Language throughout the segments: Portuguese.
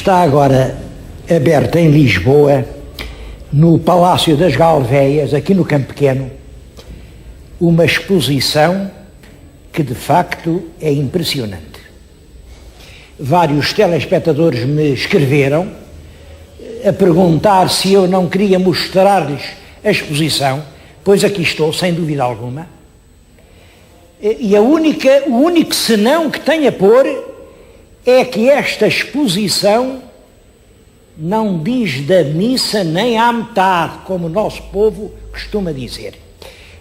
Está agora aberta em Lisboa, no Palácio das Galveias, aqui no Campo Pequeno, uma exposição que de facto é impressionante. Vários telespectadores me escreveram a perguntar se eu não queria mostrar-lhes a exposição, pois aqui estou, sem dúvida alguma. E o único senão que tenho a pôr é que esta exposição não diz da missa nem à metade, como o nosso povo costuma dizer.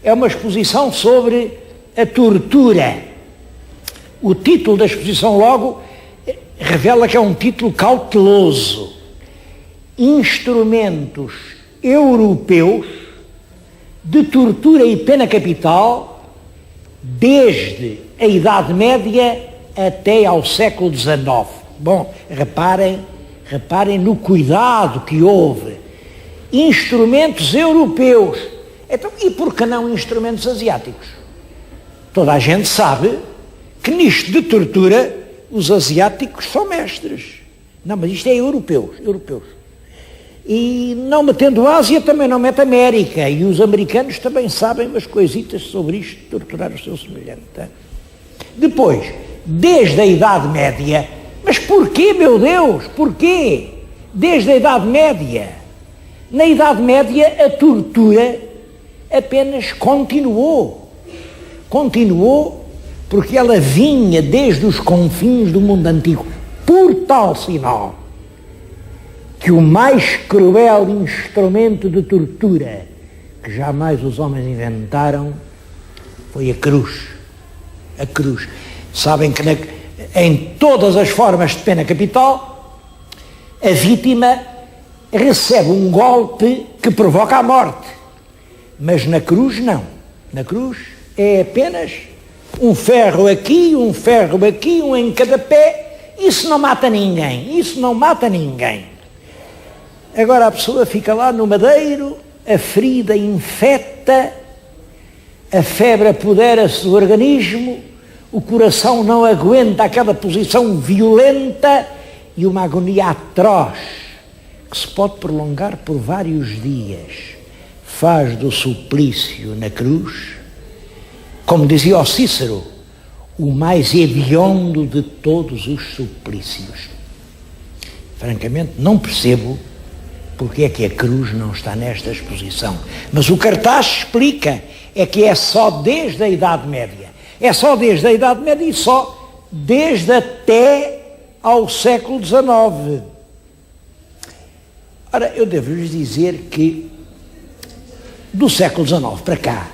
É uma exposição sobre a tortura. O título da exposição logo revela que é um título cauteloso. Instrumentos europeus de tortura e pena capital desde a Idade Média até ao século XIX. Bom, reparem no cuidado que houve. Instrumentos europeus. Então, e por que não instrumentos asiáticos? Toda a gente sabe que nisto de tortura os asiáticos são mestres. Não, mas isto é europeus. E não metendo Ásia, também não mete América. E os americanos também sabem umas coisitas sobre isto, de torturar o seu semelhante. Depois, desde a Idade Média, mas porquê, meu Deus, porquê? Desde a Idade Média. Na Idade Média a tortura apenas continuou porque ela vinha desde os confins do mundo antigo, por tal sinal que o mais cruel instrumento de tortura que jamais os homens inventaram foi a cruz. A cruz. Sabem que em todas as formas de pena capital, a vítima recebe um golpe que provoca a morte. Mas na cruz não. Na cruz é apenas um ferro aqui, um em cada pé. Isso não mata ninguém. Agora a pessoa fica lá no madeiro, a ferida infecta, a febre apodera-se do organismo, o coração não aguenta aquela posição violenta e uma agonia atroz que se pode prolongar por vários dias. Faz do suplício na cruz, como dizia o Cícero, o mais hediondo de todos os suplícios. Francamente, não percebo porque é que a cruz não está nesta exposição. Mas o cartaz explica, é que é só desde a Idade Média. É só desde a Idade Média e só desde até ao século XIX. Ora, eu devo-lhes dizer que do século XIX para cá,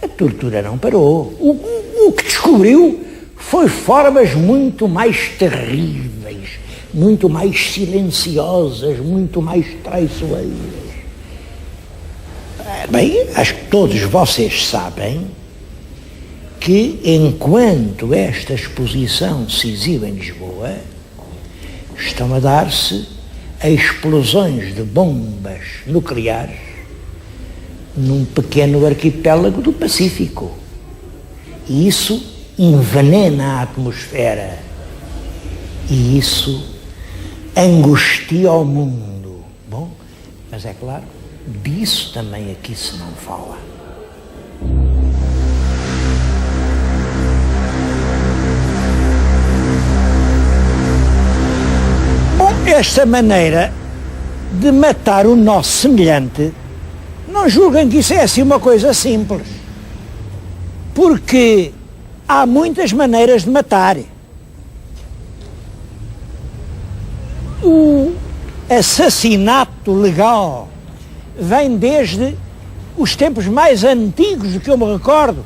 a tortura não parou. O que descobriu foi formas muito mais terríveis, muito mais silenciosas, muito mais traiçoeiras. Bem, acho que todos vocês sabem que enquanto esta exposição se exibe em Lisboa, estão a dar-se explosões de bombas nucleares num pequeno arquipélago do Pacífico. E isso envenena a atmosfera. E isso angustia o mundo. Bom, mas é claro, disso também aqui se não fala. Bom, esta maneira de matar o nosso semelhante, não julguem que isso é assim uma coisa simples, porque há muitas maneiras de matar. O assassinato legal vem desde os tempos mais antigos do que eu me recordo,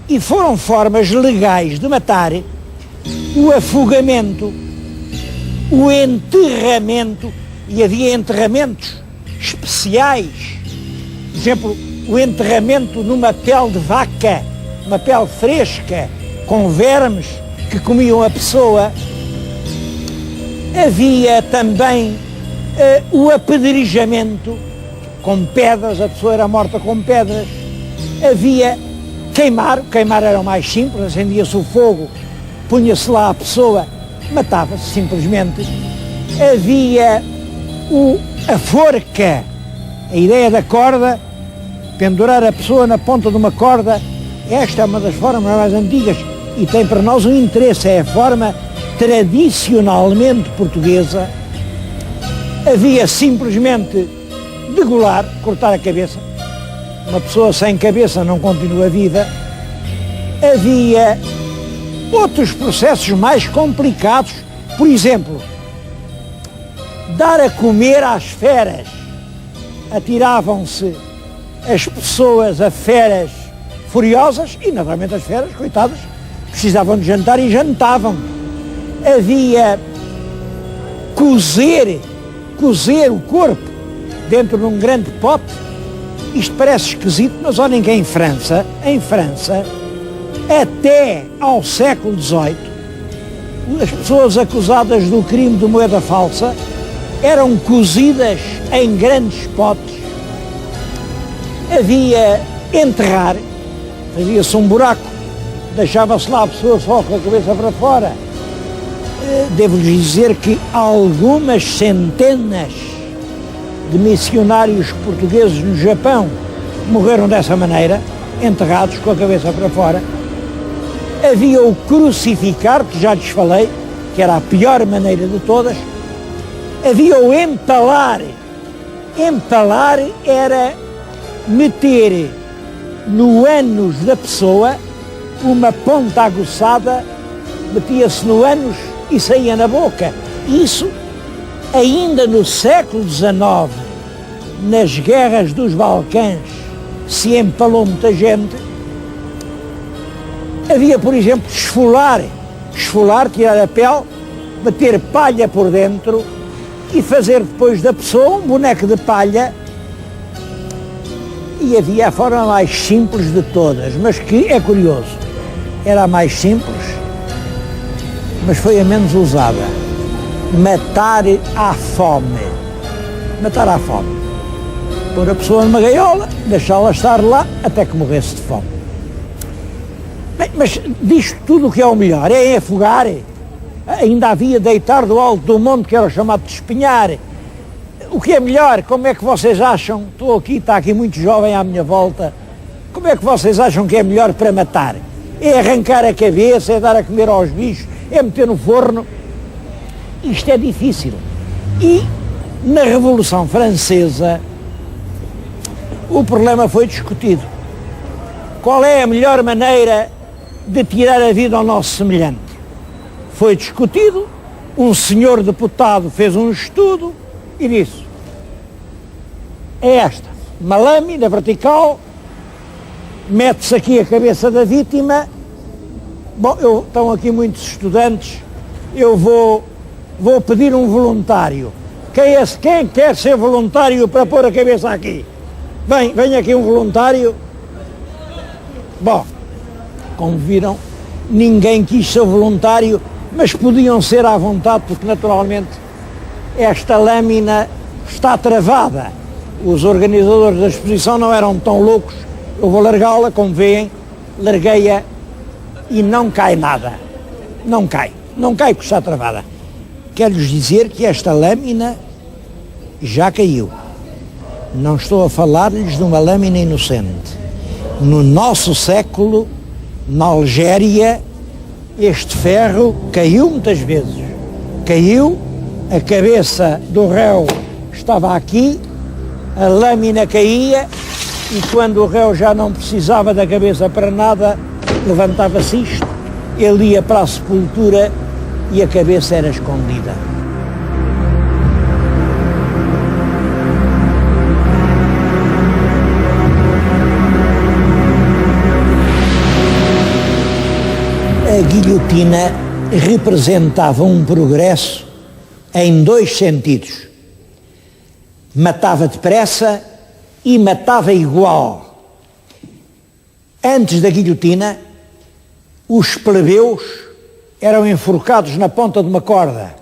e foram formas legais de matar: o afogamento, o enterramento, e havia enterramentos especiais. Por exemplo, o enterramento numa pele de vaca, uma pele fresca, com vermes que comiam a pessoa. Havia também o apedrejamento com pedras, a pessoa era morta com pedras. Havia queimar era o mais simples, acendia-se o fogo, punha-se lá a pessoa, matava-se simplesmente. havia a forca, a ideia da corda, pendurar a pessoa na ponta de uma corda. Esta é uma das formas mais antigas e tem para nós um interesse, é a forma tradicionalmente portuguesa. Havia simplesmente degolar, cortar a cabeça. Uma pessoa sem cabeça não continua viva. Havia outros processos mais complicados, por exemplo, dar a comer às feras. Atiravam-se as pessoas a feras furiosas e, naturalmente, as feras, coitadas, precisavam de jantar e jantavam. Havia cozer o corpo dentro de um grande pote. Isto parece esquisito, mas olhem que em França, até ao século XVIII, as pessoas acusadas do crime de moeda falsa eram cozidas em grandes potes. Havia enterrar, fazia-se um buraco, deixava-se lá a pessoa só com a cabeça para fora. Devo-lhes dizer que algumas centenas de missionários portugueses no Japão morreram dessa maneira, enterrados com a cabeça para fora. Havia o crucificar, que já lhes falei, que era a pior maneira de todas. Havia o empalar. Empalar era meter no ânus da pessoa uma ponta aguçada, metia-se no ânus e saía na boca. Isso ainda no século XIX, nas guerras dos Balcãs, se empalou muita gente. Havia, por exemplo, esfolar, tirar a pele, meter palha por dentro e fazer depois da pessoa um boneco de palha. E havia a forma mais simples de todas, mas que é curioso, era a mais simples, mas foi a menos usada. Matar à fome. Matar à fome. Pôr a pessoa numa gaiola, deixá-la estar lá até que morresse de fome. Bem, mas disto tudo o que é o melhor é afogar. Ainda havia deitar do alto do monte, que era o chamado de espinhar. O que é melhor? Como é que vocês acham? Está aqui muito jovem à minha volta. Como é que vocês acham que é melhor para matar? É arrancar a cabeça, é dar a comer aos bichos, é meter no forno? Isto é difícil. E na Revolução Francesa o problema foi discutido. Qual é a melhor maneira de tirar a vida ao nosso semelhante? Foi discutido, um senhor deputado fez um estudo e disse: é esta, uma lâmina vertical, mete-se aqui a cabeça da vítima. Bom, estão aqui muitos estudantes, eu vou pedir um voluntário. Quem quer ser voluntário para pôr a cabeça aqui? Vem aqui um voluntário. Bom, como viram, ninguém quis ser voluntário, mas podiam ser à vontade, porque naturalmente esta lâmina está travada. Os organizadores da exposição não eram tão loucos. Eu vou largá-la, como veem, larguei-a e não cai nada. Não cai porque está travada. Quero-lhes dizer que esta lâmina já caiu. Não estou a falar-lhes de uma lâmina inocente. No nosso século, na Algéria, este ferro caiu muitas vezes. Caiu, a cabeça do réu estava aqui, a lâmina caía e quando o réu já não precisava da cabeça para nada, levantava-se isto, ele ia para a sepultura e a cabeça era escondida. A guilhotina representava um progresso em dois sentidos. Matava depressa e matava igual. Antes da guilhotina, os plebeus eram enforcados na ponta de uma corda,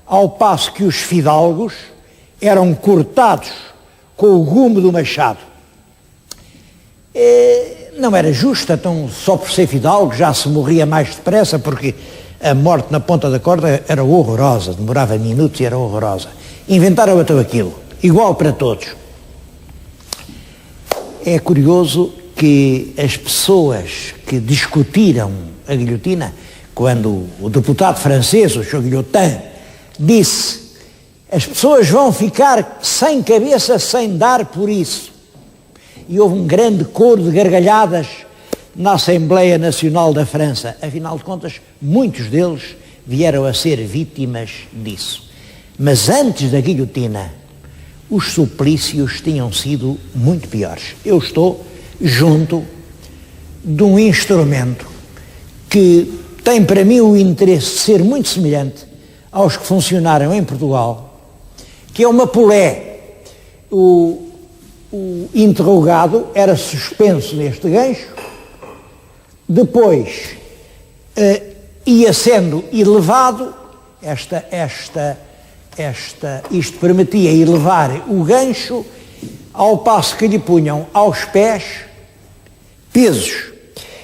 ao passo que os fidalgos eram cortados com o gume do machado. Não era justo, então só por ser fidalgo já se morria mais depressa, porque A morte na ponta da corda era horrorosa, demorava minutos e era horrorosa. Inventaram então aquilo, igual para todos. É curioso que as pessoas que discutiram a guilhotina, quando o deputado francês, o Guillotin, disse: as pessoas vão ficar sem cabeça sem dar por isso. E houve um grande coro de gargalhadas na Assembleia Nacional da França. Afinal de contas, muitos deles vieram a ser vítimas disso. Mas antes da guilhotina, os suplícios tinham sido muito piores. Eu estou junto de um instrumento que tem para mim o interesse de ser muito semelhante aos que funcionaram em Portugal, que é uma polé. O interrogado era suspenso neste gancho, depois ia sendo elevado, isto permitia elevar o gancho, ao passo que lhe punham aos pés pesos.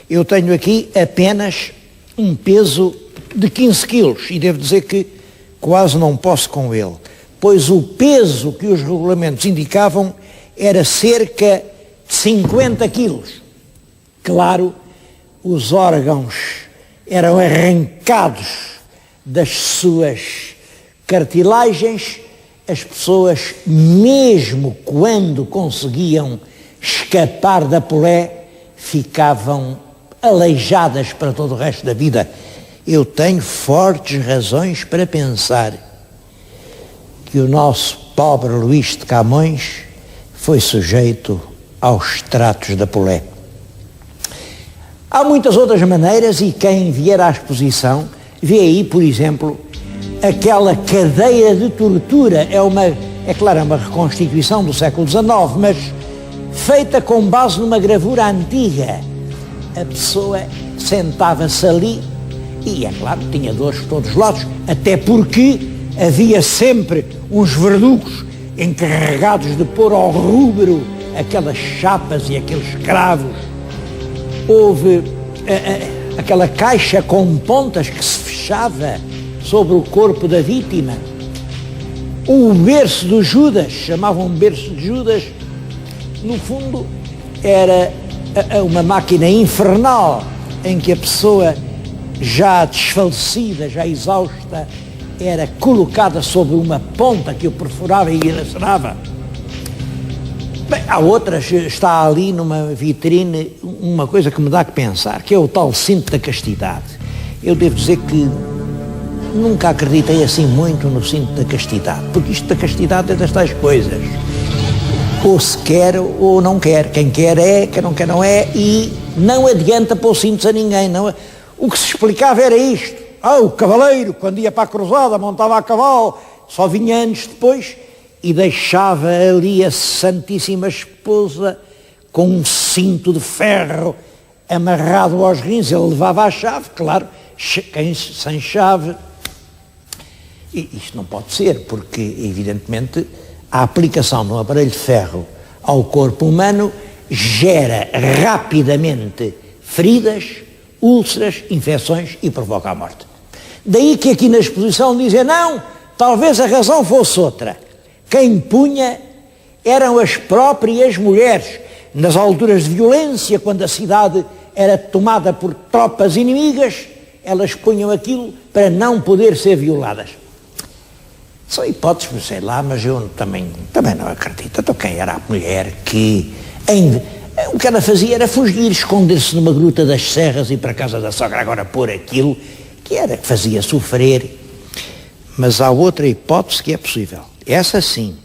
Eu tenho aqui apenas um peso de 15 quilos e devo dizer que quase não posso com ele, pois o peso que os regulamentos indicavam era cerca de 50 quilos. Claro, os órgãos eram arrancados das suas cartilagens, as pessoas, mesmo quando conseguiam escapar da polé, ficavam aleijadas para todo o resto da vida. Eu tenho fortes razões para pensar que o nosso pobre Luís de Camões foi sujeito aos tratos da polé. Há muitas outras maneiras e quem vier à exposição vê aí, por exemplo, aquela cadeia de tortura. É claro, é uma reconstituição do século XIX, mas feita com base numa gravura antiga. A pessoa sentava-se ali e, é claro, tinha dores por todos os lados, até porque havia sempre uns verdugos encarregados de pôr ao rubro aquelas chapas e aqueles cravos. Houve aquela caixa com pontas que se fechava sobre o corpo da vítima. O berço do Judas, chamavam berço de Judas, no fundo era uma máquina infernal em que a pessoa já desfalecida, já exausta, era colocada sobre uma ponta que o perfurava e lacerava. Bem, há outras, está ali numa vitrine uma coisa que me dá que pensar, que é o tal cinto da castidade. Eu devo dizer que nunca acreditei assim muito no cinto da castidade, porque isto da castidade é das tais coisas. Ou se quer ou não quer. Quem quer é, quem não quer não é, e não adianta pôr cintos a ninguém. Não. O que se explicava era isto. O cavaleiro, quando ia para a cruzada, montava a cavalo, só vinha anos depois e deixava ali a Santíssima Esposa com um cinto de ferro amarrado aos rins. Ele levava a chave, claro, quem sem chave. E isto não pode ser, porque, evidentemente, a aplicação de um aparelho de ferro ao corpo humano gera rapidamente feridas, úlceras, infecções e provoca a morte. Daí que aqui na exposição dizem, não, talvez a razão fosse outra. Quem punha eram as próprias mulheres. Nas alturas de violência, quando a cidade era tomada por tropas inimigas, elas punham aquilo para não poder ser violadas. São hipóteses, sei lá, mas eu também não acredito. Então quem era a mulher que o que ela fazia era fugir, esconder-se numa gruta das serras e ir para a casa da sogra, agora pôr aquilo que fazia sofrer. Mas há outra hipótese que é possível. Essa sim.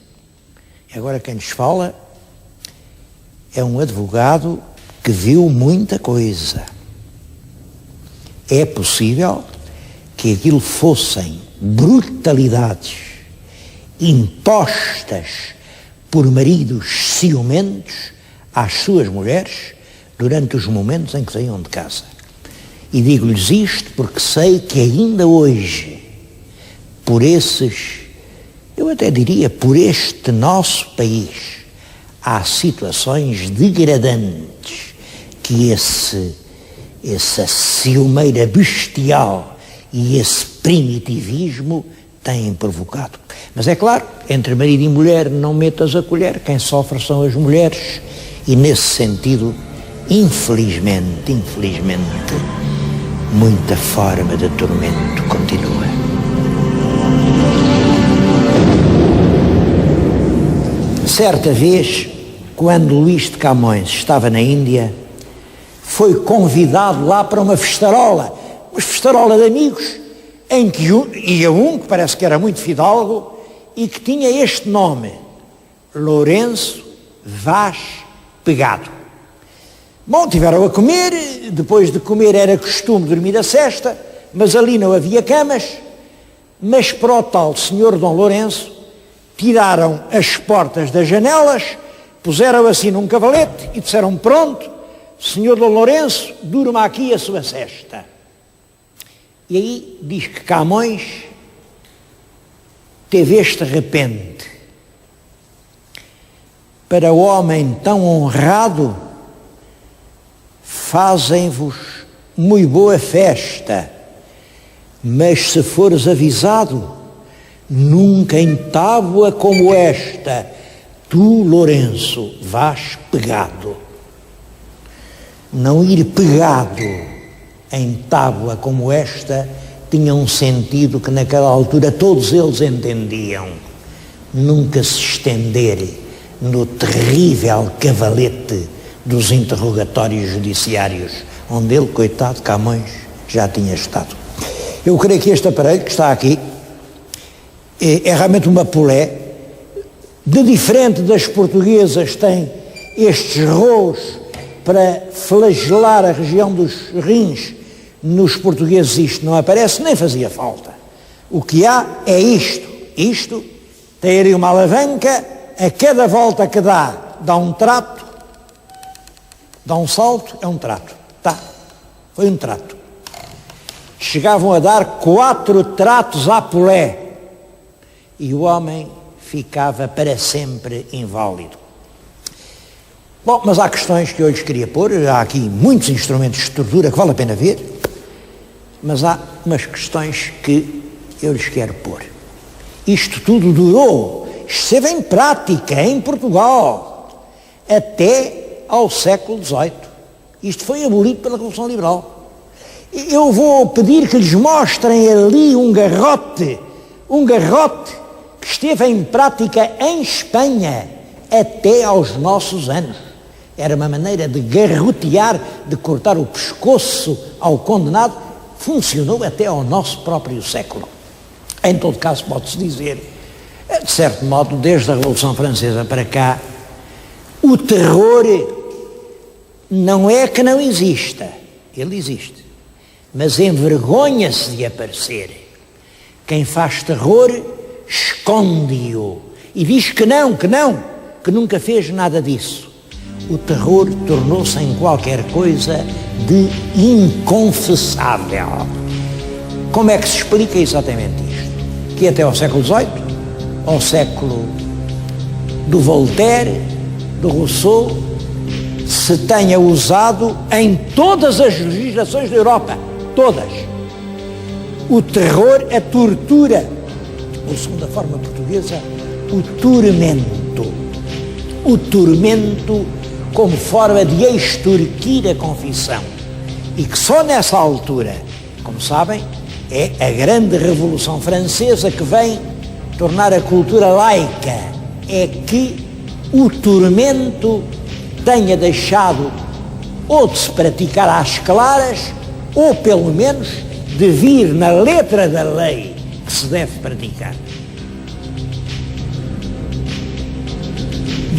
Agora quem nos fala é um advogado que viu muita coisa. É possível que aquilo fossem brutalidades impostas por maridos ciumentos às suas mulheres durante os momentos em que saíam de casa. E digo-lhes isto porque sei que ainda hoje, eu até diria, por este nosso país, há situações degradantes que essa ciumeira bestial e esse primitivismo têm provocado. Mas é claro, entre marido e mulher não metas a colher, quem sofre são as mulheres, e nesse sentido, infelizmente, muita forma de tormento continua. Certa vez, quando Luís de Camões estava na Índia, foi convidado lá para uma festarola de amigos, em que ia um que parece que era muito fidalgo e que tinha este nome, Lourenço Vaz Pegado. Bom, tiveram a comer, depois de comer era costume dormir a sesta, mas ali não havia camas, mas para o tal senhor Dom Lourenço tiraram as portas das janelas, puseram assim num cavalete e disseram: pronto, senhor Dom Lourenço, durma aqui a sua sesta. E aí diz que Camões teve este repente: para o homem tão honrado fazem-vos muito boa festa, mas se fores avisado, nunca em tábua como esta, tu, Lourenço, vás pegado. Não ir pegado em tábua como esta tinha um sentido que naquela altura todos eles entendiam: nunca se estender no terrível cavalete dos interrogatórios judiciários, onde ele, coitado Camões, já tinha estado. Eu creio que este aparelho que está aqui é realmente uma polé, de diferente das portuguesas, tem estes rolos para flagelar a região dos rins. Nos portugueses isto não aparece, nem fazia falta. O que há é isto tem ali uma alavanca, a cada volta que dá um trato, dá um salto, é um trato. Foi um trato. Chegavam a dar 4 tratos à polé e o homem ficava para sempre inválido. Bom, mas há questões que eu lhes queria pôr, há aqui muitos instrumentos de tortura que vale a pena ver, mas há umas questões que eu lhes quero pôr. Isto tudo durou, esteve em prática em Portugal até ao século XVIII. Isto foi abolido pela Revolução Liberal. Eu vou pedir que lhes mostrem ali um garrote que esteve em prática em Espanha até aos nossos anos. Era uma maneira de garrotear, de cortar o pescoço ao condenado. Funcionou até ao nosso próprio século. Em todo caso, pode-se dizer, de certo modo, desde a Revolução Francesa para cá, o terror não é que não exista, ele existe, mas envergonha-se de aparecer. Quem faz terror esconde-o e diz que nunca fez nada disso. O terror tornou-se em qualquer coisa de inconfessável. Como é que se explica exatamente isto? Que até ao século XVIII, ao século do Voltaire, do Rousseau, se tenha usado em todas as legislações da Europa, todas, o terror, a tortura, ou segundo a forma portuguesa, o tormento como forma de extorquir a confissão, e que só nessa altura, como sabem, é a grande Revolução Francesa que vem tornar a cultura laica, é que o tormento tenha deixado ou de se praticar às claras, ou pelo menos de vir na letra da lei que se deve praticar.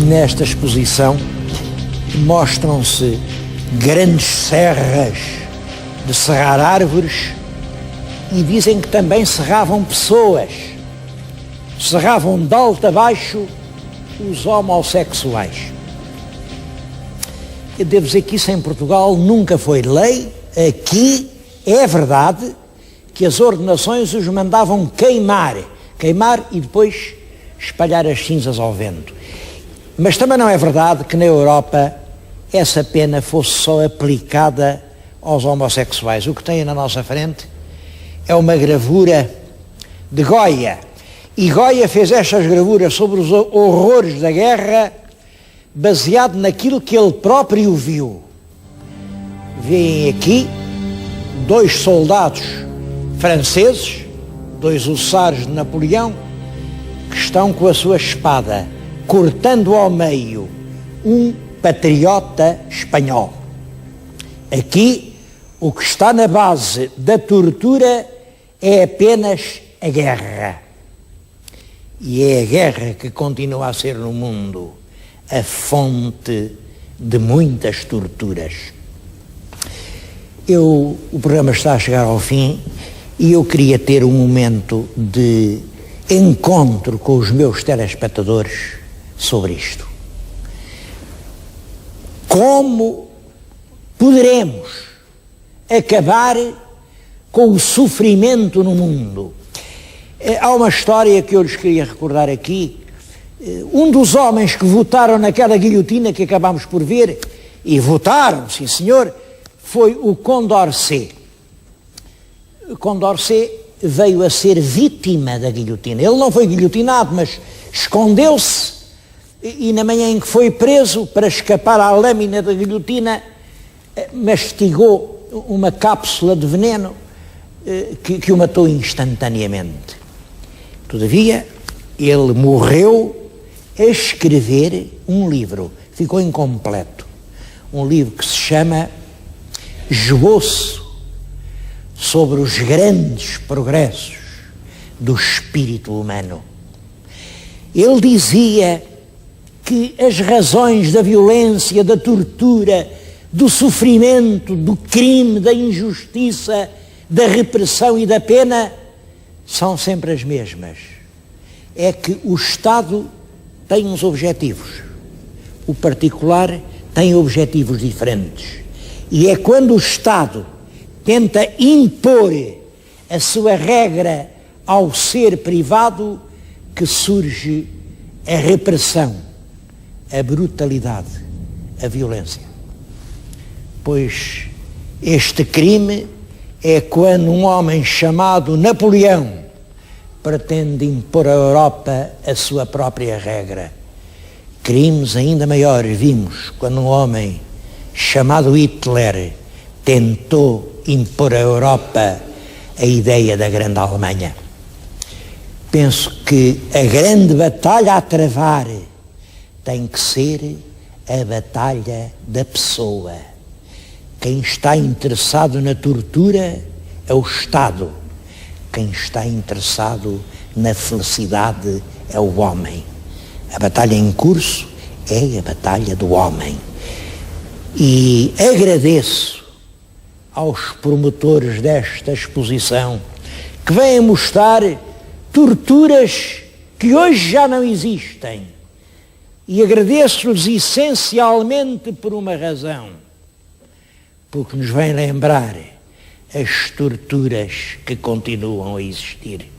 Nesta exposição mostram-se grandes serras de serrar árvores e dizem que também serravam pessoas, serravam de alto a baixo os homossexuais. Eu devo dizer que isso em Portugal nunca foi lei. Aqui é verdade que as ordenações os mandavam queimar e depois espalhar as cinzas ao vento. Mas também não é verdade que na Europa essa pena fosse só aplicada aos homossexuais. O que tem na nossa frente é uma gravura de Goya. E Goya fez estas gravuras sobre os horrores da guerra baseado naquilo que ele próprio viu. Vêem aqui 2 soldados franceses, 2 hussares de Napoleão, que estão com a sua espada cortando ao meio um patriota espanhol. Aqui, o que está na base da tortura é apenas a guerra. E é a guerra que continua a ser no mundo a fonte de muitas torturas. O programa está a chegar ao fim e eu queria ter um momento de encontro com os meus telespectadores sobre isto. Como poderemos acabar com o sofrimento no mundo? Há uma história que eu lhes queria recordar aqui. Um dos homens que votaram naquela guilhotina que acabámos por ver, e votaram, sim senhor, foi o Condorcet. O Condorcet veio a ser vítima da guilhotina. Ele não foi guilhotinado, mas escondeu-se e na manhã em que foi preso, para escapar à lâmina da guilhotina, mastigou uma cápsula de veneno que o matou instantaneamente. Todavia, ele morreu a escrever um livro, ficou incompleto, um livro que se chama Esboço sobre os grandes progressos do espírito humano. Ele dizia que as razões da violência, da tortura, do sofrimento, do crime, da injustiça, da repressão e da pena são sempre as mesmas. É que o Estado tem uns objetivos, o particular tem objetivos diferentes. E é quando o Estado tenta impor a sua regra ao ser privado que surge a repressão, a brutalidade, a violência. Pois este crime é quando um homem chamado Napoleão pretende impor à Europa a sua própria regra. Crimes ainda maiores vimos quando um homem chamado Hitler tentou impor à Europa a ideia da grande Alemanha. Penso que a grande batalha a travar tem que ser a batalha da pessoa. Quem está interessado na tortura é o Estado. Quem está interessado na felicidade é o homem. A batalha em curso é a batalha do homem. E agradeço aos promotores desta exposição que vêm mostrar torturas que hoje já não existem. E agradeço-lhes essencialmente por uma razão, porque nos vem lembrar as torturas que continuam a existir.